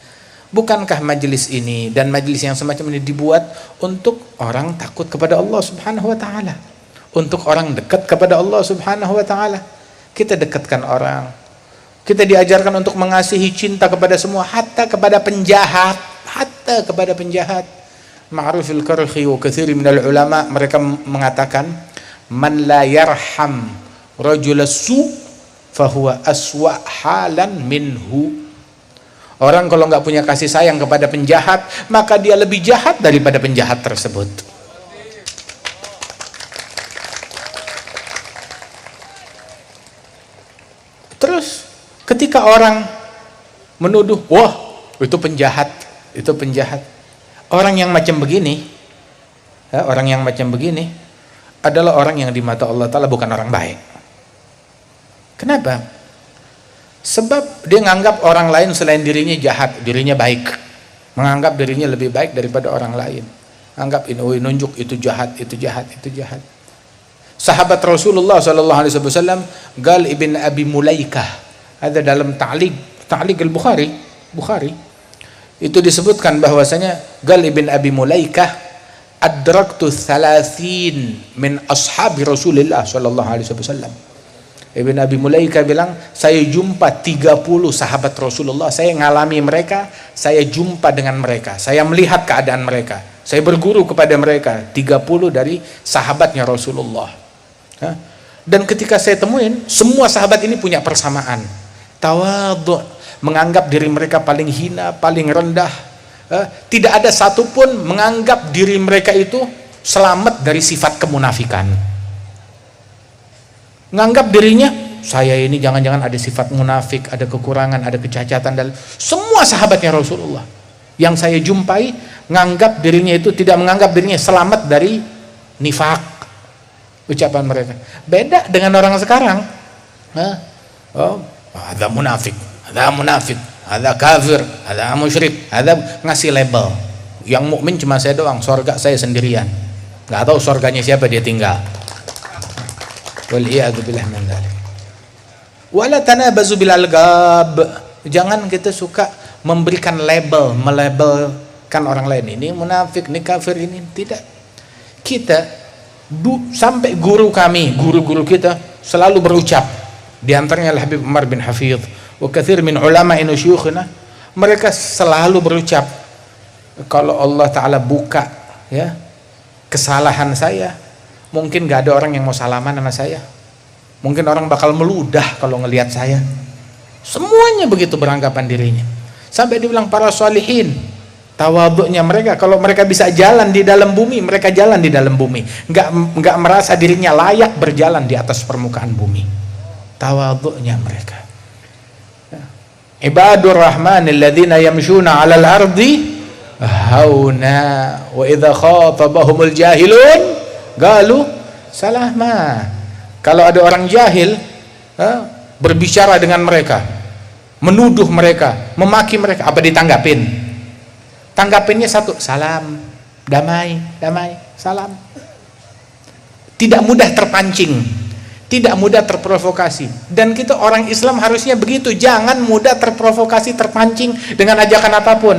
Bukankah majelis ini dan majelis yang semacam ini dibuat untuk orang takut kepada Allah Subhanahu wa taala, untuk orang dekat kepada Allah Subhanahu wa taala? Kita dekatkan orang. Kita diajarkan untuk mengasihi, cinta kepada semua, hatta kepada penjahat, hatta kepada penjahat. Ma'rufil Karhi wa katsir minal ulama, mereka mengatakan man la yarham rajul su fahuwa aswa halan minhu. Orang kalau nggak punya kasih sayang kepada penjahat, maka dia lebih jahat daripada penjahat tersebut. Terus ketika orang menuduh, wah itu penjahat, itu penjahat. Orang yang macam begini, ya, orang yang macam begini adalah orang yang di mata Allah Ta'ala bukan orang baik. Kenapa? Sebab dia menganggap orang lain selain dirinya jahat, dirinya baik. Menganggap dirinya lebih baik daripada orang lain. Anggap ini, oh, nunjuk itu jahat, itu jahat, itu jahat. Sahabat Rasulullah SAW, Gal ibn Abi Mulaikah, ada dalam Ta'liq al-Bukhari, itu disebutkan bahwasanya Gal ibn Abi Mulaikah adraktu 30 min ashabi Rasulullah SAW. Ibn Abi Mulaikah bilang, saya jumpa 30 sahabat Rasulullah, saya ngalami mereka, saya jumpa dengan mereka, saya melihat keadaan mereka, saya berguru kepada mereka, 30 dari sahabatnya Rasulullah. Dan ketika saya temuin, semua sahabat ini punya persamaan, tawadhu, menganggap diri mereka paling hina, paling rendah. Tidak ada satupun menganggap diri mereka itu selamat dari sifat kemunafikan. Menganggap dirinya, saya ini jangan-jangan ada sifat munafik, ada kekurangan, ada kecacatan. Dan semua sahabatnya Rasulullah yang saya jumpai menganggap dirinya itu, tidak menganggap dirinya selamat dari nifak, ucapan mereka. Beda dengan orang sekarang. Oh, ada munafik, ada kafir, ada musyrik, ada ngasih label. Yang mukmin cuma saya doang, surga saya sendirian. Nggak tahu surganya siapa dia tinggal. Wal'iyadu billah min dzalik. Wala tanabazu bil algab. Jangan kita suka memberikan label, melabelkan orang lain, ini munafik, ini kafir, ini tidak. Kita sampai guru kami, guru-guru kita selalu berucap, di antaranya Al-Habib Umar bin Hafidh wa katsir min ulama'ina syuyukhina, mereka selalu berucap, kalau Allah Ta'ala buka ya kesalahan saya, mungkin gak ada orang yang mau salaman sama saya, mungkin orang bakal meludah kalau ngelihat saya. Semuanya begitu beranggapan dirinya, sampai dibilang para sholihin, tawadhu'nya mereka, kalau mereka bisa jalan di dalam bumi, mereka jalan di dalam bumi, nggak merasa dirinya layak berjalan di atas permukaan bumi. Tawadhu'nya mereka. Ibadur rahmanil ladzina yamshuna 'alal ardi hauna wa idza khatabahumul jahilun galu salama. Kalau ada orang jahil berbicara dengan mereka, menuduh mereka, memaki mereka, apa ditanggapin? Tanggapinnya satu, salam, damai, salam. Tidak mudah terpancing, tidak mudah terprovokasi. Dan kita orang Islam harusnya begitu, jangan mudah terprovokasi, terpancing dengan ajakan apapun.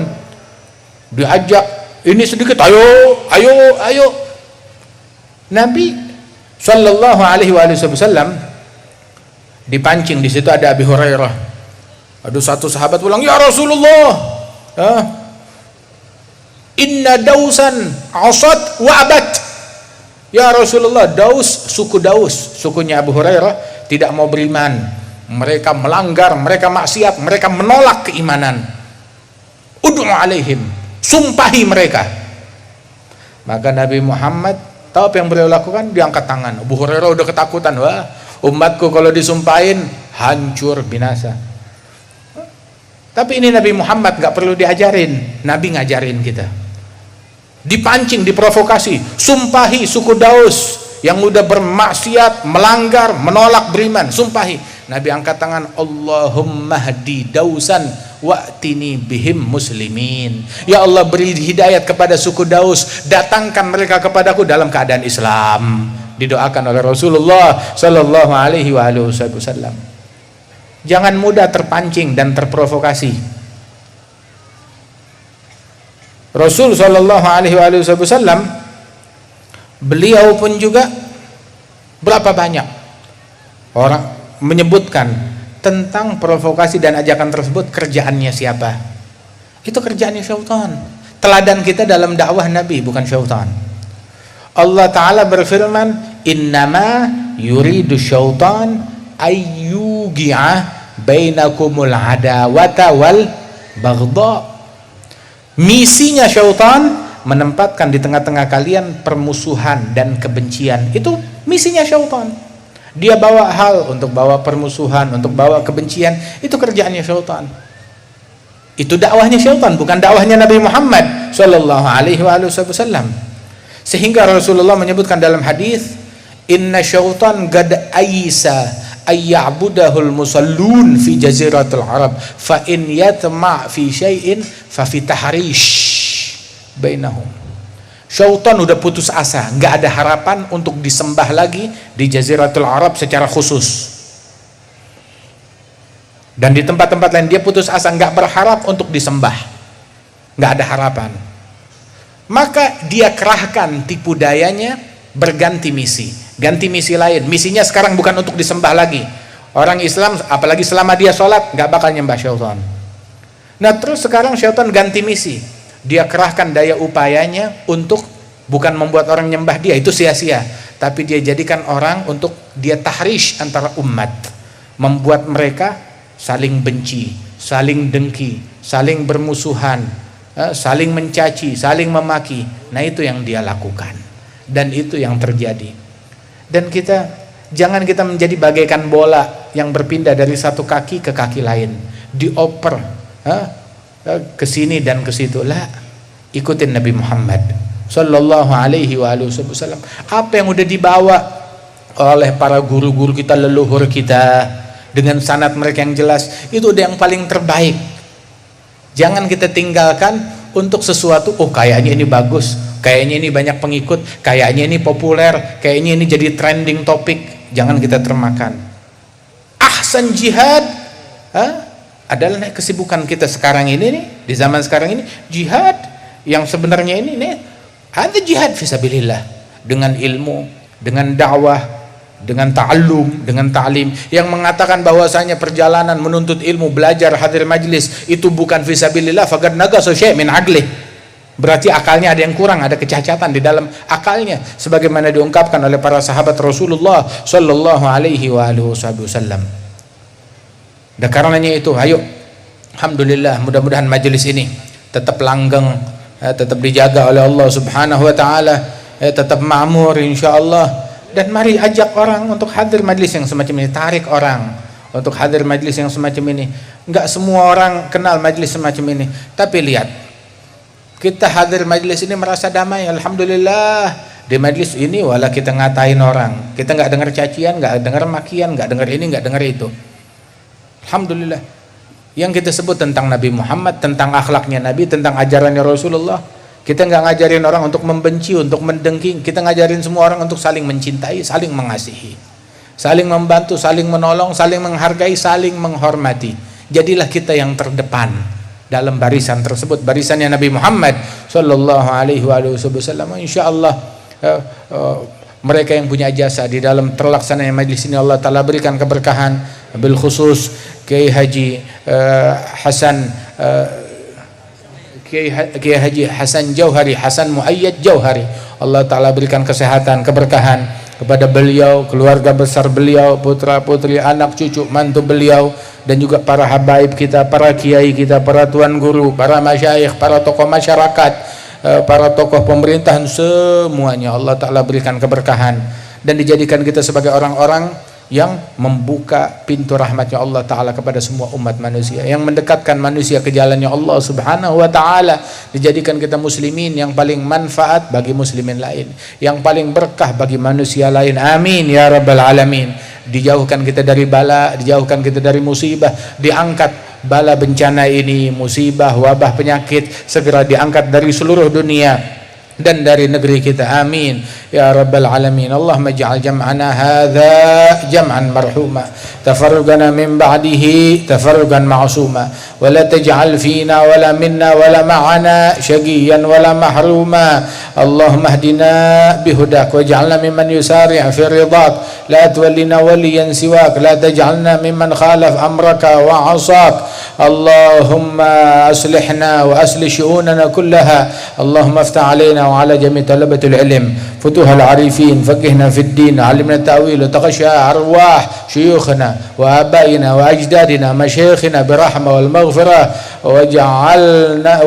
Diajak ini sedikit, ayo. Nabi Sallallahu Alaihi Wasallam dipancing. Di situ ada Abi Hurairah. Ada satu sahabat bilang, ya Rasulullah, inna dausan asad wa abad. Ya Rasulullah, suku Daus, sukunya Abu Hurairah tidak mau beriman. Mereka melanggar, mereka maksiat, mereka menolak keimanan. Ud'u alaihim, sumpahi mereka. Maka Nabi Muhammad tahu apa yang beliau lakukan? Diangkat tangan. Abu Hurairah udah ketakutan, wah umatku kalau disumpahin hancur binasa. Tapi ini Nabi Muhammad nggak perlu diajarin, Nabi ngajarin kita. Dipancing, diprovokasi, sumpahi suku Daus yang udah bermaksiat, melanggar, menolak beriman, sumpahi. Nabi angkat tangan, Allahumma hdi Dausan wa'tini bihim muslimin. Ya Allah, beri hidayat kepada suku Daus, datangkan mereka kepadaku dalam keadaan Islam. Didoakan oleh Rasulullah Sallallahu Alaihi Wasallam. Jangan mudah terpancing dan terprovokasi. Rasul Sallallahu Alaihi Wasallam, beliau pun juga berapa banyak orang menyebutkan tentang provokasi dan ajakan tersebut kerjaannya siapa? Itu kerjaannya syaitan. Teladan kita dalam dakwah Nabi bukan syaitan. Allah Ta'ala berfirman, innama yuridu syaitan ayyugi'a bainakumul adawata wal baghdha. Misinya syaitan menempatkan di tengah-tengah kalian permusuhan dan kebencian. Itu misinya syaitan. Dia bawa hal untuk bawa permusuhan, untuk bawa kebencian. Itu kerjaannya syaitan. Itu dakwahnya syaitan, bukan dakwahnya Nabi Muhammad sallallahu alaihi wasallam. Sehingga Rasulullah menyebutkan dalam hadis, inna syaitan qad aisa ayya'budahul musallun fi jaziratul arab fa in yatma' fi syai'in fa fi tahrish bainahum. Syaitan udah putus asa, nggak ada harapan untuk disembah lagi di Jaziratul Arab secara khusus. Dan di tempat-tempat lain dia putus asa, nggak berharap untuk disembah, nggak ada harapan. Maka dia kerahkan tipu dayanya, berganti misi, ganti misi lain. Misinya sekarang bukan untuk disembah lagi. Orang Islam, apalagi selama dia sholat, nggak bakal nyembah syaitan. Nah terus sekarang syaitan ganti misi. Dia kerahkan daya upayanya untuk bukan membuat orang nyembah dia, itu sia-sia, tapi dia jadikan orang untuk dia tahrish antara umat, membuat mereka saling benci, saling dengki, saling bermusuhan, saling mencaci, saling memaki. Nah itu yang dia lakukan, dan itu yang terjadi. Dan kita jangan kita menjadi bagaikan bola yang berpindah dari satu kaki ke kaki lain, dioper ke sini dan ke situ. Lah, ikutin Nabi Muhammad sallallahu alaihi wasallam. Apa yang udah dibawa oleh para guru-guru kita, leluhur kita, dengan sanad mereka yang jelas, itu udah yang paling terbaik. Jangan kita tinggalkan untuk sesuatu, oh kayaknya ini bagus, kayaknya ini banyak pengikut, kayaknya ini populer, kayaknya ini jadi trending topik. Jangan kita termakan. Ahsan jihad adalah kesibukan kita sekarang ini nih, di zaman sekarang ini, jihad yang sebenarnya ini nih, ada jihad fisabilillah, dengan ilmu, dengan dakwah, dengan ta'allum, dengan ta'lim, yang mengatakan bahwasanya perjalanan menuntut ilmu, belajar, hadir majlis itu bukan fisabilillah, faqad naqasa syai' min aqlih. Berarti akalnya ada yang kurang, ada kecacatan di dalam akalnya, sebagaimana diungkapkan oleh para sahabat Rasulullah sallallahu alaihi wasallam. Dan karenanya itu, ayo, alhamdulillah, mudah-mudahan majelis ini tetap langgeng, tetap dijaga oleh Allah Subhanahu wa taala, tetap makmur insyaallah. Dan mari ajak orang untuk hadir majelis yang semacam ini, tarik orang untuk hadir majelis yang semacam ini. Enggak semua orang kenal majelis semacam ini, tapi lihat, kita hadir majelis ini merasa damai, alhamdulillah. Di majelis ini wala kita ngatain orang, kita enggak dengar cacian, enggak dengar makian, enggak dengar ini, enggak dengar itu. Alhamdulillah. Yang kita sebut tentang Nabi Muhammad, tentang akhlaknya Nabi, tentang ajarannya Rasulullah. Kita nggak ngajarin orang untuk membenci, untuk mendengki. Kita ngajarin semua orang untuk saling mencintai, saling mengasihi, saling membantu, saling menolong, saling menghargai, saling menghormati. Jadilah kita yang terdepan dalam barisan tersebut, barisannya Nabi Muhammad sallallahu alaihi wasallam. Insyaallah mereka yang punya jasa di dalam terlaksananya majlis ini, Allah Ta'ala berikan keberkahan, bil khusus Kiai Haji Hasan Kiai Haji Hasan Jauhari, Hasan Muayyad Jauhari. Allah Ta'ala berikan kesehatan, keberkahan kepada beliau, keluarga besar beliau, putra putri, anak cucu, mantu beliau, dan juga para habaib kita, para kiai kita, para tuan guru, para masyayikh, para tokoh masyarakat, para tokoh pemerintahan, semuanya Allah Ta'ala berikan keberkahan dan dijadikan kita sebagai orang-orang yang membuka pintu rahmatnya Allah Ta'ala kepada semua umat manusia, yang mendekatkan manusia ke jalannya Allah Subhanahu wa Ta'ala. Dijadikan kita muslimin yang paling manfaat bagi muslimin lain, yang paling berkah bagi manusia lain, amin ya rabbal alamin. Dijauhkan kita dari bala, dijauhkan kita dari musibah, diangkat bala bencana ini, musibah, wabah, penyakit, segera diangkat dari seluruh dunia dan dari negeri kita, amin ya rabbal alamin. Allahumma ij'al jam'ana hadza jam'an marhuma, tafarrugana min ba'dihi tafarrugan ma'suma, wa la taj'al fina wa la minna wa la ma'ana syaqiyan wa la mahruma. Allahumma hdina bihudak waj'alna mimman yusari' fi ridak, la tuwallina waliyan siwak, la taj'alna mimman khalaf amraka wa 'asak. Allahumma aslihna wa aslih shu'unana kullaha. Allahumma iftah 'alaina وعلى جميع طلبة العلم، فتوح العارفين، فقهنا في الدين، علمنا التأويل، وتغشى أرواح شيوخنا وآبائنا وأجدادنا مشايخنا برحمة والمغفرة،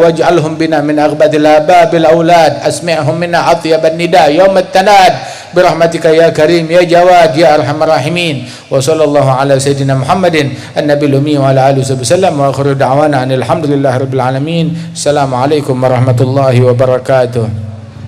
واجعلهم بنا من أغبد الآباء بالأولاد، أسمعهم منا أطيب النداء يوم التناد برحمتك يا كريم يا جواد يا أرحم الراحمين. وصلى الله على سيدنا محمد النبي الأمي وعلى آله وصحبه وسلم، وآخر دعوانا أن الحمد لله رب العالمين. السلام عليكم ورحمة الله وبركاته.